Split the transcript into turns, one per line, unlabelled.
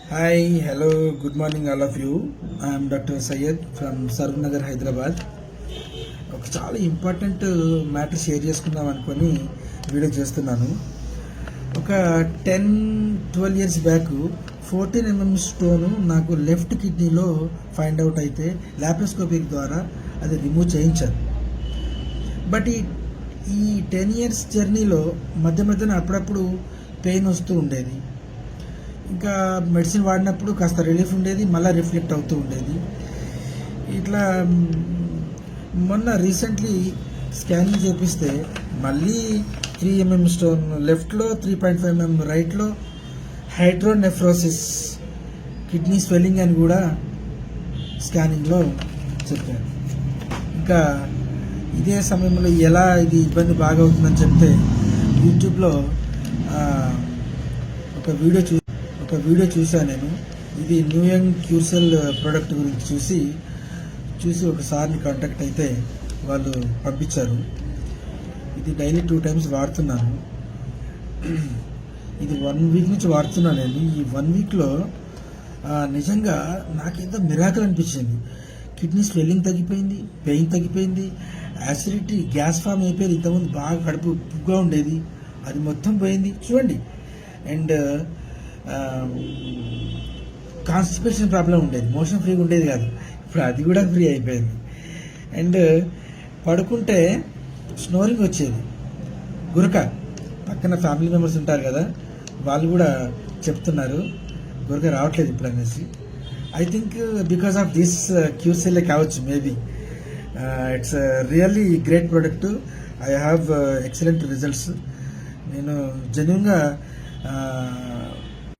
Hi, hello, good morning, all of you. I am Dr. Syed from Sarvnagar, Hyderabad. ఒక చాలా important matter share చేసుకుందాం అనుకొని video చేస్తున్నాను. ఒక 10-12 ఇయర్స్ బ్యాక్ 14 mm స్టోను నాకు left కిడ్నీలో ఫైండ్ అవుట్ అయితే లాప్రోస్కోపిక్ ద్వారా అది రిమూవ్ చేయించాను. బట్ ఈ 10 ఇయర్స్ జర్నీలో మధ్యన అప్పుడప్పుడు పెయిన్ వస్తూ ఉండేది. ఇంకా మెడిసిన్ వాడినప్పుడు కాస్త రిలీఫ్ ఉండేది, మళ్ళీ రిఫ్లెక్ట్ అవుతూ ఉండేది. ఇట్లా మొన్న రీసెంట్లీ స్కానింగ్ చేపిస్తే మళ్ళీ 3 mm స్టోన్ లెఫ్ట్లో, 3.5 mm రైట్లో, హైడ్రోనెఫ్రోసిస్, కిడ్నీ స్వెల్లింగ్ అని కూడా స్కానింగ్లో చెప్పారు. ఇంకా ఇదే సమయంలో ఎలా ఇది ఇబ్బంది బాగా అవుతుందని చెప్తే యూట్యూబ్లో ఒక వీడియో చూసాను నేను. ఇది న్యూ యంగ్ క్యూర్సెల్ ప్రోడక్ట్ గురించి చూసి ఒకసారిని కాంటాక్ట్ అయితే వాళ్ళు పంపించారు. ఇది డైలీ 2 times వాడుతున్నాను. ఇది 1 week నుంచి వాడుతున్నాను నేను. ఈ 1 weekలో నిజంగా నాకేదో మిరాకిల్ అనిపించింది. కిడ్నీ స్వెల్లింగ్ తగ్గిపోయింది, పెయిన్ తగ్గిపోయింది, యాసిడిటీ గ్యాస్ ఫామ్ అయిపోయింది. ఇంతకుముందు బాగా కడుపు పుగ్గా ఉండేది, అది మొత్తం పోయింది చూడండి. అండ్ కాన్స్టిపేషన్ ప్రాబ్లం ఉండేది, మోషన్ ఫ్రీగా ఉండేది కాదు, ఇప్పుడు అది కూడా ఫ్రీ అయిపోయింది. అండ్ పడుకుంటే స్నోరింగ్ వచ్చేది, గురక. పక్కన ఫ్యామిలీ మెంబర్స్ ఉంటారు కదా, వాళ్ళు కూడా చెప్తున్నారు గురక రావట్లేదు ఇప్పుడు అనేసి. I think because of this Curesell కావచ్చు maybe. It's really great product. I have excellent results. నేను జెన్యూన్గా